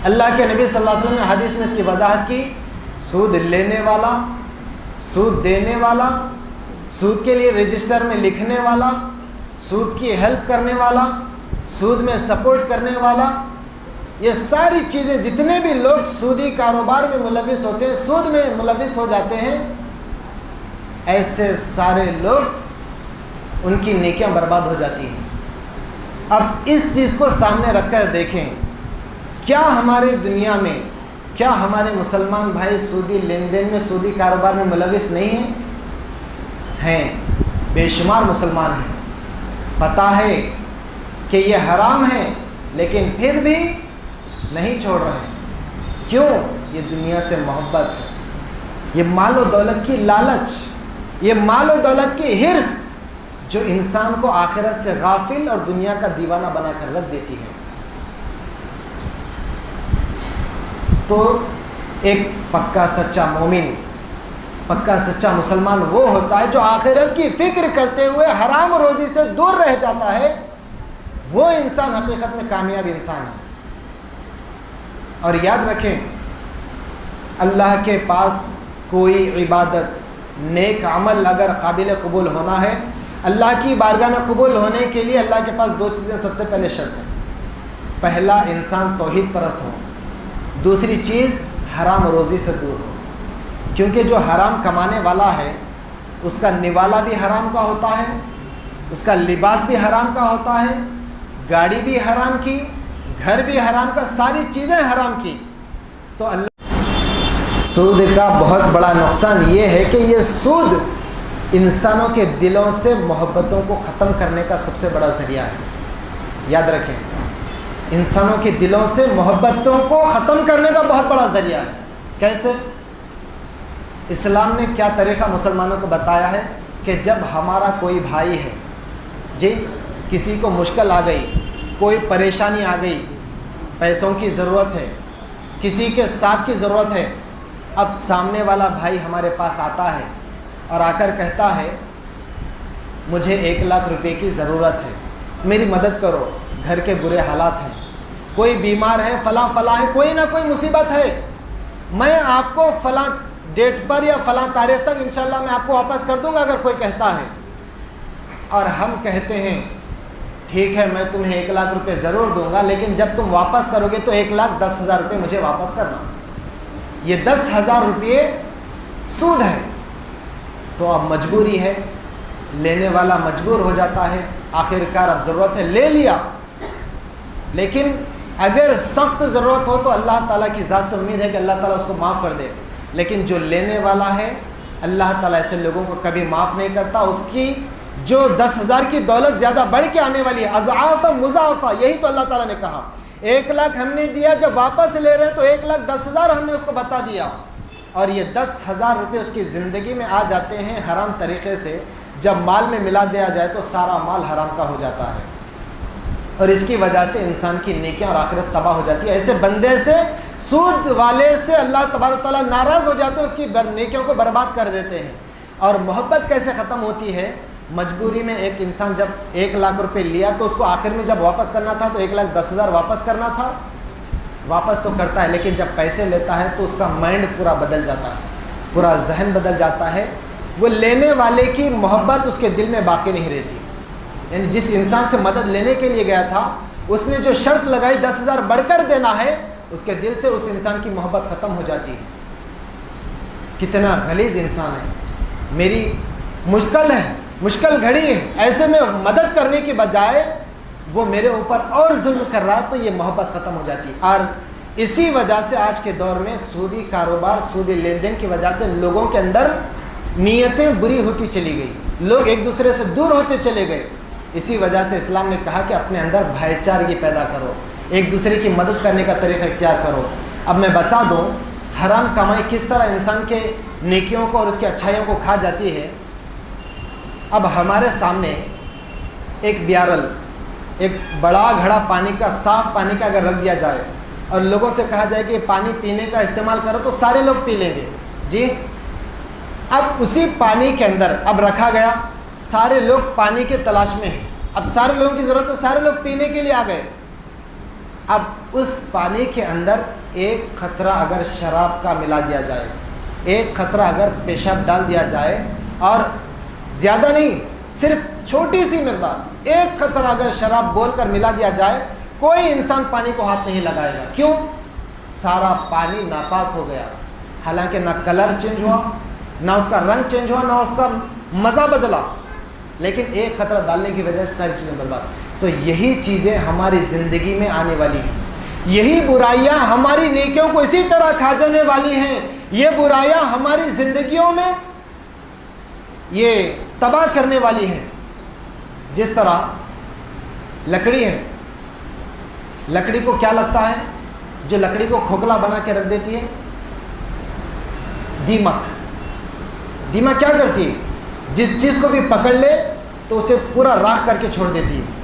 اللہ کے نبی صلی اللہ علیہ وسلم نے حدیث میں اس کی وضاحت کی، سود لینے والا، سود دینے والا، سود کے لیے رجسٹر میں لکھنے والا، سود کی ہیلپ کرنے والا، سود میں سپورٹ کرنے والا، یہ ساری چیزیں جتنے بھی لوگ سودی کاروبار میں ملوث ہوتے ہیں، سود میں ملوث ہو جاتے ہیں، ایسے سارے لوگ ان کی نیکیاں برباد ہو جاتی ہیں۔ اب اس چیز کو سامنے رکھ کر دیکھیں، کیا ہماری دنیا میں، کیا ہمارے مسلمان بھائی سودی لین دین میں، سودی کاروبار میں ملوث نہیں ہیں؟ بے شمار مسلمان ہیں، پتہ ہے کہ یہ حرام ہے لیکن پھر بھی نہیں چھوڑ رہے ہیں۔ کیوں؟ یہ دنیا سے محبت ہے، یہ مال و دولت کی لالچ، یہ مال و دولت کی حرص جو انسان کو آخرت سے غافل اور دنیا کا دیوانہ بنا کر رکھ دیتی ہے۔ تو ایک پکا سچا مومن، پکا سچا مسلمان وہ ہوتا ہے جو آخرت کی فکر کرتے ہوئے حرام روزی سے دور رہ جاتا ہے، وہ انسان حقیقت میں کامیاب انسان ہے۔ اور یاد رکھیں، اللہ کے پاس کوئی عبادت، نیک عمل اگر قابل قبول ہونا ہے، اللہ کی بارگاہ میں قبول ہونے کے لیے اللہ کے پاس دو چیزیں سب سے پہلے شرط ہیں۔ پہلا، انسان توحید پرست ہو، دوسری چیز حرام روزی سے دور ہو، کیونکہ جو حرام کمانے والا ہے اس کا نوالا بھی حرام کا ہوتا ہے، اس کا لباس بھی حرام کا ہوتا ہے، گاڑی بھی حرام کی، گھر بھی حرام کا، ساری چیزیں حرام کی۔ تو اللہ، سود کا بہت بڑا نقصان یہ ہے کہ یہ سود انسانوں کے دلوں سے محبتوں کو ختم کرنے کا سب سے بڑا ذریعہ ہے۔ یاد رکھیں، انسانوں کے دلوں سے محبتوں کو ختم کرنے کا بہت بڑا ذریعہ ہے۔ کیسے؟ اسلام نے کیا طریقہ مسلمانوں کو بتایا ہے کہ جب ہمارا کوئی بھائی ہے، جی کسی کو مشکل آ گئی، کوئی پریشانی آ گئی، پیسوں کی ضرورت ہے، کسی کے ساتھ کی ضرورت ہے، اب سامنے والا بھائی ہمارے پاس آتا ہے اور آ کر کہتا ہے مجھے 1,00,000 روپے کی ضرورت ہے، میری مدد کرو، گھر کے برے حالات ہیں، کوئی بیمار ہے، فلاں ہے، کوئی نہ کوئی مصیبت ہے، میں آپ کو فلاں ڈیٹ پر یا فلاں تاریخ تک انشاءاللہ میں آپ کو واپس کر دوں گا، اگر کوئی کہتا ہے، اور ہم کہتے ہیں ٹھیک ہے میں تمہیں 1,00,000 روپے ضرور دوں گا، لیکن جب تم واپس کرو گے تو 1,10,000 روپے مجھے واپس کرنا۔ یہ 10,000 روپے سود ہے۔ تو اب مجبوری ہے، لینے والا مجبور ہو جاتا ہے، آخر کار اب ضرورت ہے، لے لیا، لیکن اگر سخت ضرورت ہو تو اللہ تعالیٰ کی ذات سے امید ہے کہ اللہ تعالیٰ اس کو معاف کر دے، لیکن جو لینے والا ہے اللہ تعالیٰ ایسے لوگوں کو کبھی معاف نہیں کرتا۔ اس کی جو 10,000 کی دولت زیادہ بڑھ کے آنے والی ہے، اضعاف مضاعفہ، یہی تو اللہ تعالیٰ نے کہا۔ 1,00,000 ہم نے دیا، جب واپس لے رہے تو 1,10,000 ہم نے اس کو بتا دیا، اور یہ 10,000 روپے اس کی زندگی میں آ جاتے ہیں حرام طریقے سے۔ جب مال میں ملا دیا جائے تو سارا مال حرام کا ہو جاتا ہے، اور اس کی وجہ سے انسان کی نیکیاں اور آخرت تباہ ہو جاتی ہے۔ ایسے بندے سے، سود والے سے اللہ تبارک و تعالیٰ ناراض ہو جاتے ہیں، اس کی نیکیوں کو برباد کر دیتے ہیں۔ اور محبت کیسے ختم ہوتی ہے؟ مجبوری میں ایک انسان جب 1,00,000 روپے لیا تو اس کو آخر میں جب واپس کرنا تھا تو 1,10,000 واپس کرنا تھا، واپس تو کرتا ہے، لیکن جب پیسے لیتا ہے تو اس کا مائنڈ پورا بدل جاتا ہے، پورا ذہن بدل جاتا ہے، وہ لینے والے کی محبت اس کے دل میں باقی نہیں رہتی۔ یعنی جس انسان سے مدد لینے کے لیے گیا تھا، اس نے جو شرط لگائی 10,000 بڑھ کر دینا ہے، اس کے دل سے اس انسان کی محبت ختم ہو جاتی ہے۔ کتنا غلیظ انسان ہے، میری مشکل گھڑی ہے، ایسے میں مدد کرنے کی بجائے وہ میرے اوپر اور ظلم کر رہا، تو یہ محبت ختم ہو جاتی ہے۔ اور اسی وجہ سے آج کے دور میں سودی کاروبار، سودی لین دین کی وجہ سے لوگوں کے اندر نیتیں بری ہوتی چلی گئی، لوگ ایک دوسرے سے دور ہوتے چلے گئے۔ اسی وجہ سے اسلام نے کہا کہ اپنے اندر بھائی چارگی پیدا کرو، ایک دوسرے کی مدد کرنے کا طریقہ اختیار کرو۔ اب میں بتا دوں حرام کمائی کس طرح انسان کے نیکیوں کو اور اس کی اچھائیوں کو کھا جاتی ہے۔ اب ہمارے سامنے ایک بیارل، ایک بڑا گھڑا پانی کا، صاف پانی کا اگر رکھ دیا جائے اور لوگوں سے کہا جائے کہ یہ پانی پینے کا استعمال کرو، تو سارے لوگ پی لیں گے، جی۔ اب اسی پانی کے اندر اب رکھا گیا، سارے لوگ پانی کے تلاش میں ہیں، اب سارے لوگوں کی ضرورت ہے، سارے لوگ پینے کے لیے آ گئے، اب اس پانی کے اندر ایک قطرہ اگر شراب کا ملا دیا جائے، ایک قطرہ اگر پیشاب ڈال دیا جائے، اور زیادہ نہیں، صرف چھوٹی سی مقدار، ایک قطرہ اگر شراب بول کر ملا دیا جائے، کوئی انسان پانی کو ہاتھ نہیں لگائے گا. کیوں؟ سارا پانی ناپاک ہو گیا. حالانکہ نہ کلر چینج ہوا، نہ اس کا رنگ چینج ہوا، نہ اس کا مزہ بدلا، لیکن ایک قطرہ ڈالنے کی وجہ سے ساری چیزیں برباد. تو یہی چیزیں ہماری زندگی میں آنے والی ہیں، یہی برائیاں ہماری نیکیوں کو اسی طرح کھا جانے والی ہیں. یہ برائیاں ہماری زندگیوں میں یہ تباہ کرنے والی ہیں. جس طرح لکڑی ہے، لکڑی کو کیا لگتا ہے جو لکڑی کو کھوکھلا بنا کے رکھ دیتی ہے؟ دیمک. دیمک کیا کرتی ہے؟ جس چیز کو بھی پکڑ لے تو اسے پورا راکھ کر کے چھوڑ دیتی ہے.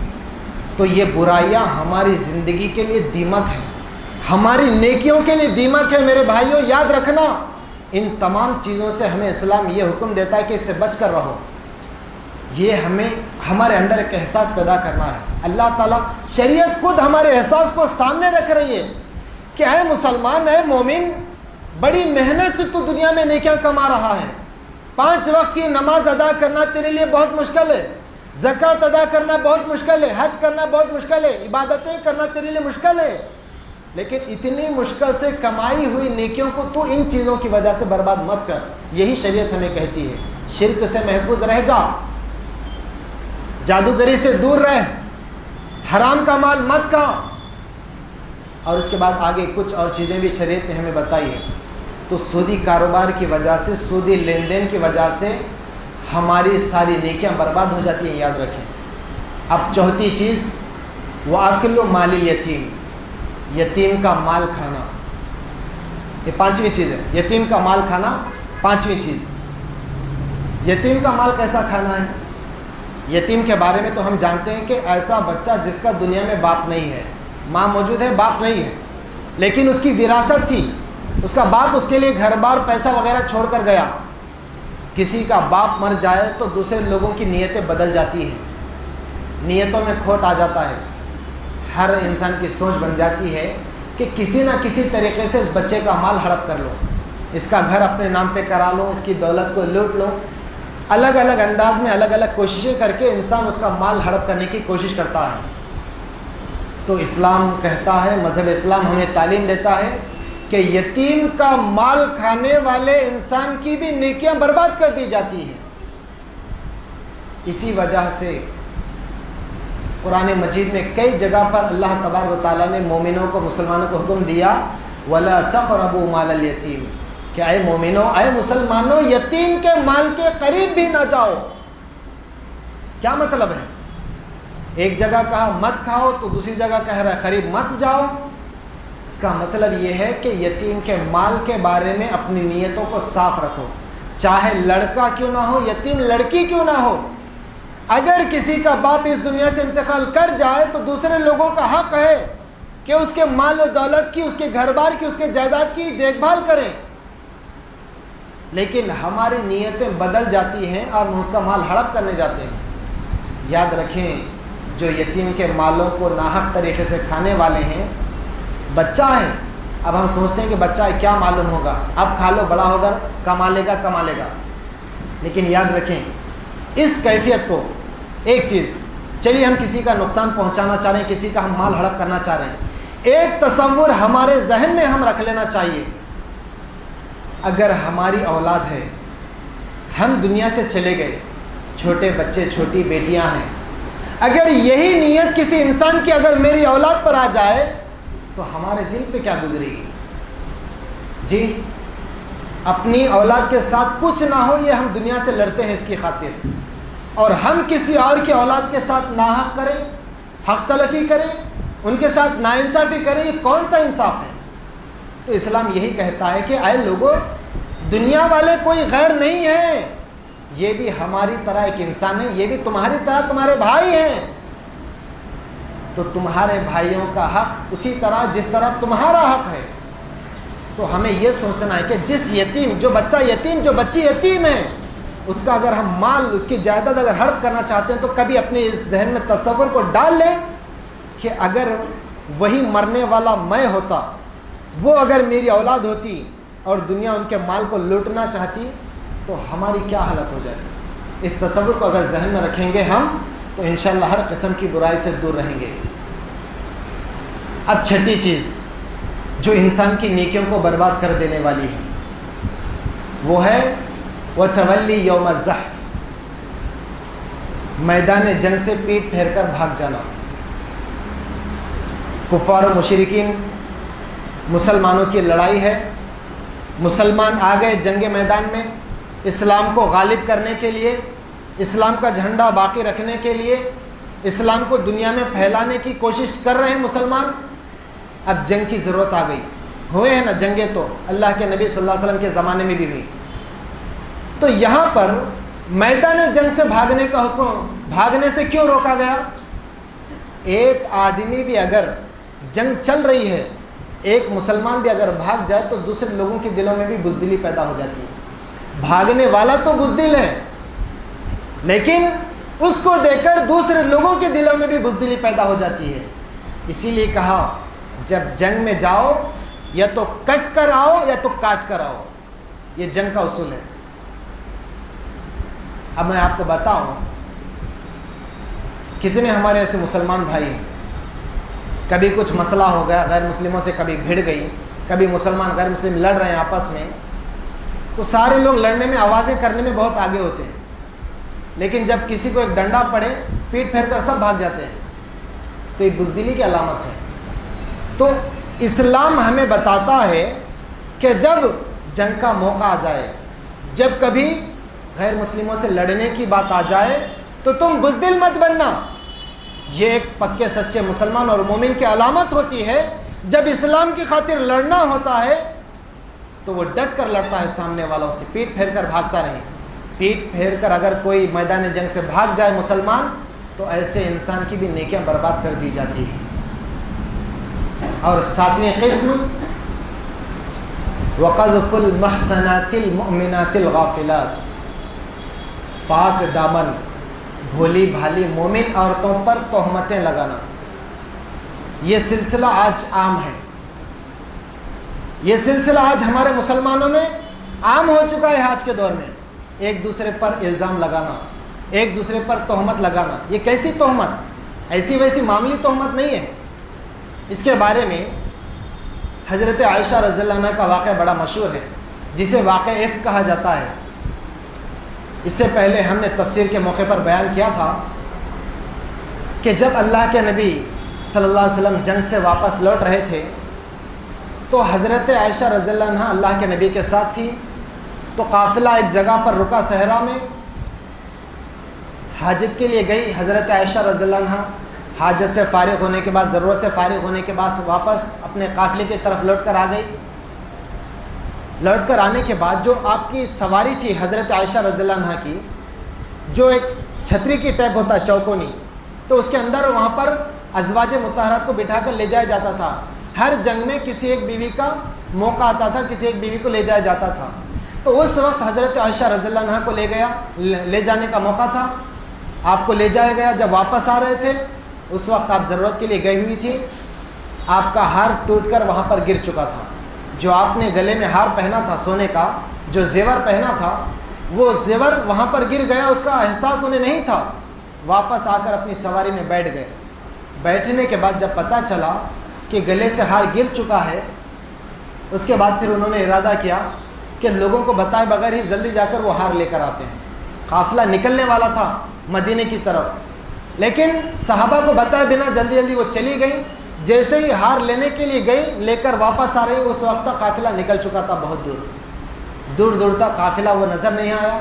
تو یہ برائیاں ہماری زندگی کے لیے دیمک ہے، ہماری نیکیوں کے لیے دیمک ہے. میرے بھائیوں یاد رکھنا، ان تمام چیزوں سے ہمیں اسلام یہ حکم دیتا ہے کہ اس سے بچ کر رہو. یہ ہمیں ہمارے اندر ایک احساس پیدا کرنا ہے. اللہ تعالیٰ شریعت خود ہمارے احساس کو سامنے رکھ رہی ہے کہ اے مسلمان، اے مومن، بڑی محنت سے تو دنیا میں نیکیاں کما رہا ہے. 5 وقت کی نماز ادا کرنا تیرے لیے بہت مشکل ہے، زکوٰۃ ادا کرنا بہت مشکل ہے، حج کرنا بہت مشکل ہے، عبادتیں کرنا تیرے لیے مشکل ہے، لیکن اتنی مشکل سے کمائی ہوئی نیکیوں کو تو ان چیزوں کی وجہ سے برباد مت کر. یہی شریعت ہمیں کہتی ہے. شرک سے محفوظ رہ جا، جادوگری سے دور رہ، حرام کا مال مت کھا. اور اس کے بعد آگے کچھ اور چیزیں بھی شریعت نے ہمیں بتائی ہے. تو سودی کاروبار کی وجہ سے، سودی لین دین کی وجہ سے ہماری ساری نیکیاں برباد ہو جاتی ہیں. یاد رکھیں. اب چوتھی چیز، وَأَكْلُ مَالِ الْيَتِيمِ، یتیم کا مال کھانا. یہ 5ویں چیز ہے، یتیم کا مال کھانا. 5ویں چیز، یتیم کا مال کیسا کھانا ہے؟ یتیم کے بارے میں تو ہم جانتے ہیں کہ ایسا بچہ جس کا دنیا میں باپ نہیں ہے، ماں موجود ہے، باپ نہیں ہے، لیکن اس کی وراثت تھی، اس کا باپ اس کے لیے گھر بار پیسہ وغیرہ چھوڑ کر گیا. کسی کا باپ مر جائے تو دوسرے لوگوں کی نیتیں بدل جاتی ہیں، نیتوں میں کھوٹ آ جاتا ہے. ہر انسان کی سوچ بن جاتی ہے کہ کسی نہ کسی طریقے سے اس بچے کا مال ہڑپ کر لو، اس کا گھر اپنے نام پہ کرا لو، اس کی دولت کو لوٹ لو. الگ الگ انداز میں الگ الگ کوششیں کر کے انسان اس کا مال ہڑپ کرنے کی کوشش کرتا ہے. تو اسلام کہتا ہے، مذہب اسلام ہمیں تعلیم دیتا ہے کہ یتیم کا مال کھانے والے انسان کی بھی نیکیاں برباد کر دی جاتی ہیں. اسی وجہ سے قرآن مجید میں کئی جگہ پر اللہ تبارک و تعالیٰ نے مومنوں کو، مسلمانوں کو حکم دیا وَلَا تَقْرَبُوا مَالَ الْيَتِيمِ، کہ اے مومنوں، اے مسلمانوں، یتیم کے مال کے قریب بھی نہ جاؤ. کیا مطلب ہے؟ ایک جگہ کہا مت کھاؤ تو دوسری جگہ کہہ رہا ہے قریب مت جاؤ. اس کا مطلب یہ ہے کہ یتیم کے مال کے بارے میں اپنی نیتوں کو صاف رکھو، چاہے لڑکا کیوں نہ ہو، یتیم لڑکی کیوں نہ ہو. اگر کسی کا باپ اس دنیا سے انتقال کر جائے تو دوسرے لوگوں کا حق ہے کہ اس کے مال و دولت کی، اس کے گھر بار کی، اس کے جائیداد کی دیکھ بھال کریں. لیکن ہماری نیتیں بدل جاتی ہیں اور ہم اس کا مال ہڑپ کرنے جاتے ہیں. یاد رکھیں، جو یتیم کے مالوں کو ناحق طریقے سے کھانے والے ہیں، بچہ ہے. اب ہم سوچتے ہیں کہ بچہ ہے، کیا معلوم ہوگا، اب کھا لو، بڑا ہوگا کما لے گا. لیکن یاد رکھیں اس کیفیت کو. ایک چیز، چلیے ہم کسی کا نقصان پہنچانا چاہ رہے ہیں، کسی کا ہم مال ہڑپ کرنا چاہ رہے ہیں، ایک تصور ہمارے ذہن میں ہم رکھ لینا چاہیے. اگر ہماری اولاد ہے، ہم دنیا سے چلے گئے، چھوٹے بچے، چھوٹی بیٹیاں ہیں، اگر یہی نیت کسی انسان کی اگر میری اولاد پر آ جائے تو ہمارے دل پہ کیا گزرے گی؟ جی، اپنی اولاد کے ساتھ کچھ نہ ہو، یہ ہم دنیا سے لڑتے ہیں اس کی خاطر، اور ہم کسی اور کی اولاد کے ساتھ ناحق کریں، حق تلفی کریں، ان کے ساتھ ناانصافی کریں، یہ کون سا انصاف ہے؟ تو اسلام یہی کہتا ہے کہ اے لوگوں، دنیا والے کوئی غیر نہیں ہیں، یہ بھی ہماری طرح ایک انسان ہے، یہ بھی تمہاری طرح تمہارے بھائی ہیں. تو تمہارے بھائیوں کا حق اسی طرح جس طرح تمہارا حق ہے. تو ہمیں یہ سوچنا ہے کہ جس یتیم، جو بچہ یتیم، جو بچی یتیم ہے، اس کا اگر ہم مال، اس کی جائیداد اگر ہڑپ کرنا چاہتے ہیں تو کبھی اپنے اس ذہن میں تصور کو ڈال لیں کہ اگر وہی مرنے والا میں ہوتا، وہ اگر میری اولاد ہوتی اور دنیا ان کے مال کو لوٹنا چاہتی تو ہماری کیا حالت ہو جاتی۔ اس تصور کو اگر ذہن میں رکھیں گے ہم تو انشاءاللہ ہر قسم کی برائی سے دور رہیں گے۔ اب چھٹی چیز جو انسان کی نیکیوں کو برباد کر دینے والی ہے وہ ہے وَتَوَلِّي يَوْمَ الزَّحْفِ، میدان جنگ سے پیٹ پھیر کر بھاگ جانا۔ کفار و مشرکین مسلمانوں کی لڑائی ہے، مسلمان آ گئے جنگ میدان میں اسلام کو غالب کرنے کے لیے، اسلام کا جھنڈا باقی رکھنے کے لیے، اسلام کو دنیا میں پھیلانے کی کوشش کر رہے ہیں مسلمان۔ اب جنگ کی ضرورت آ گئی، ہوئے ہیں نا جنگیں، تو اللہ کے نبی صلی اللہ علیہ وسلم کے زمانے میں بھی ہوئی۔ تو یہاں پر میدان جنگ سے بھاگنے کا حکم، بھاگنے سے کیوں روکا گیا؟ ایک آدمی بھی اگر جنگ چل رہی ہے، ایک مسلمان بھی اگر بھاگ جائے تو دوسرے لوگوں کے دلوں میں بھی بزدلی پیدا ہو جاتی ہے۔ بھاگنے والا تو بزدل ہے، لیکن اس کو دیکھ کر دوسرے لوگوں کے دلوں میں بھی بزدلی پیدا ہو جاتی ہے۔ اسی لیے کہا جب جنگ میں جاؤ یا تو کٹ کر آؤ یا تو کاٹ کر آؤ، یہ جنگ کا اصول ہے۔ اب میں آپ کو بتاؤں کتنے ہمارے ایسے مسلمان بھائی ہیں، کبھی کچھ مسئلہ ہو گیا غیر مسلموں سے، کبھی بھیڑ گئی، کبھی مسلمان غیر مسلم لڑ رہے ہیں آپس میں، تو سارے لوگ لڑنے میں، آوازیں کرنے میں بہت آگے ہوتے ہیں، لیکن جب کسی کو ایک ڈنڈا پڑے پیٹ پھیر کر سب بھاگ جاتے ہیں، تو یہ بزدلی کی علامت ہے۔ تو اسلام ہمیں بتاتا ہے کہ جب جنگ کا موقع آ جائے، جب کبھی غیر مسلموں سے لڑنے کی بات آ جائے تو تم بزدل مت بننا۔ یہ ایک پکے سچے مسلمان اور مومن کی علامت ہوتی ہے۔ جب اسلام کی خاطر لڑنا ہوتا ہے تو وہ ڈٹ کر لڑتا ہے سامنے والوں سے، پیٹ پھیر کر بھاگتا نہیں۔ پیٹ پھیر کر اگر کوئی میدان جنگ سے بھاگ جائے مسلمان تو ایسے انسان کی بھی نیکیاں برباد کر دی جاتی ہیں۔ اور ساتویں قسم وَقَذْفُ الْمُحْصَنَاتِ الْمُؤْمِنَاتِ الْغَافِلَاتِ، پاک دامن بھولی بھالی مومن عورتوں پر تہمتیں لگانا۔ یہ سلسلہ آج عام ہے، یہ سلسلہ آج ہمارے مسلمانوں میں عام ہو چکا ہے۔ آج کے دور میں ایک دوسرے پر الزام لگانا، ایک دوسرے پر تہمت لگانا۔ یہ کیسی تہمت؟ ایسی ویسی معمولی تہمت نہیں ہے۔ اس کے بارے میں حضرت عائشہ رضی اللہ عنہ کا واقعہ بڑا مشہور ہے، جسے واقعہ افک کہا جاتا ہے۔ اس سے پہلے ہم نے تفسیر کے موقع پر بیان کیا تھا کہ جب اللہ کے نبی صلی اللہ علیہ وسلم جنگ سے واپس لوٹ رہے تھے تو حضرت عائشہ رضی اللہ عنہ اللہ کے نبی کے ساتھ تھی، تو قافلہ ایک جگہ پر رکا صحرا میں، حاجت کے لیے گئی حضرت عائشہ رضی اللہ عنہ۔ حاجت سے فارغ ہونے کے بعد، ضرورت سے فارغ ہونے کے بعد واپس اپنے قافلے کی طرف لوٹ کر آ گئی۔ لوٹ کر آنے کے بعد جو آپ کی سواری تھی حضرت عائشہ رضی اللہ عنہ کی، جو ایک چھتری کی ٹائپ ہوتا ہے چوکونی، تو اس کے اندر وہاں پر ازواج مطہرات کو بٹھا کر لے جایا جاتا تھا۔ ہر جنگ میں کسی ایک بیوی کا موقع آتا تھا، کسی ایک بیوی کو لے جایا جاتا تھا۔ تو اس وقت حضرت عائشہ رضی اللہ عنہ کو لے جانے کا موقع تھا، آپ کو لے جایا گیا۔ جب واپس آ رہے تھے اس وقت آپ ضرورت کے لیے گئی ہوئی تھی، آپ کا ہار ٹوٹ کر وہاں پر گر چکا تھا۔ جو آپ نے گلے میں ہار پہنا تھا سونے کا، جو زیور پہنا تھا، وہ زیور وہاں پر گر گیا، اس کا احساس انہیں نہیں تھا۔ واپس آ کر اپنی سواری میں بیٹھ گئے۔ بیٹھنے کے بعد جب پتہ چلا کہ گلے سے ہار گر چکا ہے، اس کے بعد پھر انہوں نے ارادہ کیا کہ لوگوں کو بتائے بغیر ہی جلدی جا کر وہ ہار لے کر آتے ہیں۔ قافلہ نکلنے والا تھا مدینے کی طرف، لیکن صحابہ کو بتائے بنا جلدی جلدی وہ چلی گئی۔ جیسے ہی ہار لینے کے لیے گئی، لے کر واپس آ رہی، اس وقت تک قافلہ نکل چکا تھا، بہت دور دور تک قافلہ وہ نظر نہیں آیا۔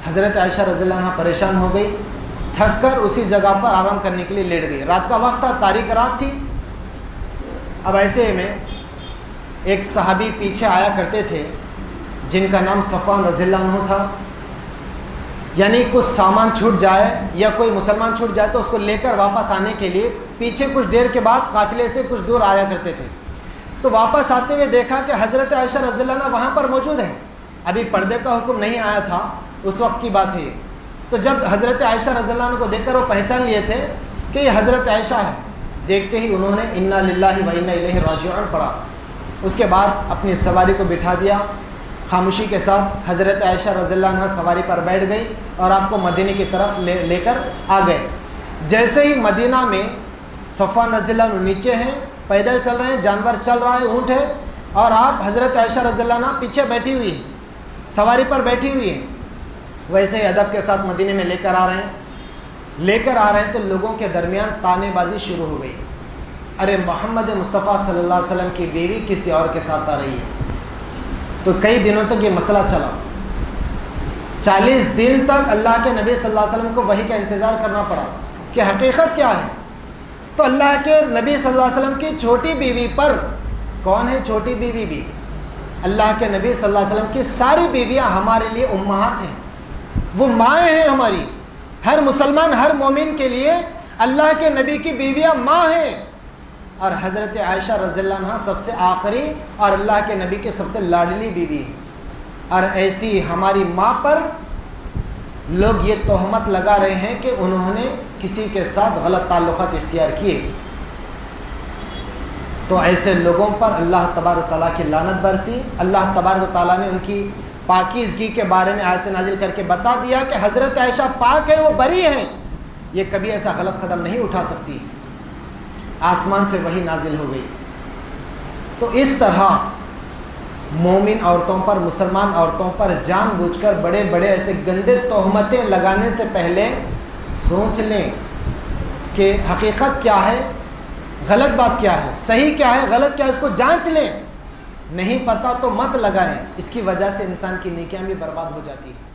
حضرت عائشہ رضی اللہ عنہ پریشان ہو گئی، تھک کر اسی جگہ پر آرام کرنے کے لیے لیٹ گئی۔ رات کا وقت تھا، تاریک رات تھی۔ اب ایسے میں ایک صحابی پیچھے آیا کرتے تھے جن کا نام صفوان رضی اللہ عنہ تھا، یعنی کچھ سامان چھوٹ جائے یا کوئی مسلمان چھوٹ جائے تو اس کو لے کر واپس آنے کے لیے پیچھے کچھ دیر کے بعد قافلے سے کچھ دور آیا کرتے تھے۔ تو واپس آتے ہوئے دیکھا کہ حضرت عائشہ رضی اللہ عنہ وہاں پر موجود ہے، ابھی پردے کا حکم نہیں آیا تھا، اس وقت کی بات ہے۔ تو جب حضرت عائشہ رضی اللہ عنہ کو دیکھ کر وہ پہچان لیے تھے کہ یہ حضرت عائشہ ہے، دیکھتے ہی انہوں نے انا للہ و انا الیہ راجعون پڑھا. اس کے بعد اپنی سواری کو بٹھا دیا خاموشی کے ساتھ. حضرت عائشہ رضی اللہ عنہ سواری پر بیٹھ گئی اور آپ کو مدینے کی طرف لے کر آ گئے. جیسے ہی مدینہ میں صفوان رضی اللہ عنہ نیچے ہیں, پیدل چل رہے ہیں, جانور چل رہا ہے, اونٹ ہے, اور آپ حضرت عائشہ رضی اللہ عنہ پیچھے بیٹھی ہوئی ہیں, سواری پر بیٹھی ہوئی ہیں. ویسے ہی ادب کے ساتھ مدینے میں لے کر آ رہے ہیں تو لوگوں کے درمیان طعنے بازی شروع ہو گئی. ارے محمد مصطفیٰ صلی اللہ علیہ وسلم کی بیوی کسی اور کے ساتھ آ رہی ہے. تو کئی دنوں تک یہ مسئلہ چلا. 40 دن تک اللہ کے نبی صلی اللہ علیہ وسلم کو وحی کا انتظار کرنا پڑا کہ حقیقت کیا ہے. تو اللہ کے نبی صلی اللہ علیہ وسلم کی چھوٹی بیوی پر, کون ہے چھوٹی بیوی بھی؟ اللہ کے نبی صلی اللہ علیہ وسلم کی ساری بیویاں ہمارے لیے امہات ہیں, وہ مائیں ہیں ہماری. ہر مسلمان, ہر مومن کے لیے اللہ کے نبی کی بیویاں ماں ہیں. اور حضرت عائشہ رضی اللہ عنہ سب سے آخری اور اللہ کے نبی کے سب سے لاڈلی بیوی ہے. اور ایسی ہماری ماں پر لوگ یہ تہمت لگا رہے ہیں کہ انہوں نے کسی کے ساتھ غلط تعلقات اختیار کیے. تو ایسے لوگوں پر اللہ تبارک و تعالیٰ کی لعنت برسی. اللہ تبارک و تعالیٰ نے ان کی پاکیزگی کے بارے میں آیت نازل کر کے بتا دیا کہ حضرت عائشہ پاک ہے, وہ بری ہیں, یہ کبھی ایسا غلط قدم نہیں اٹھا سکتی. آسمان سے وحی نازل ہو گئی. تو اس طرح مومن عورتوں پر, مسلمان عورتوں پر جان بوجھ کر بڑے بڑے ایسے گندے تہمتیں لگانے سے پہلے سوچ لیں کہ حقیقت کیا ہے, غلط بات کیا ہے, صحیح کیا ہے, غلط کیا ہے, اس کو جانچ لیں. نہیں پتہ تو مت لگائیں, اس کی وجہ سے انسان کی نیکیاں بھی برباد ہو جاتی ہیں.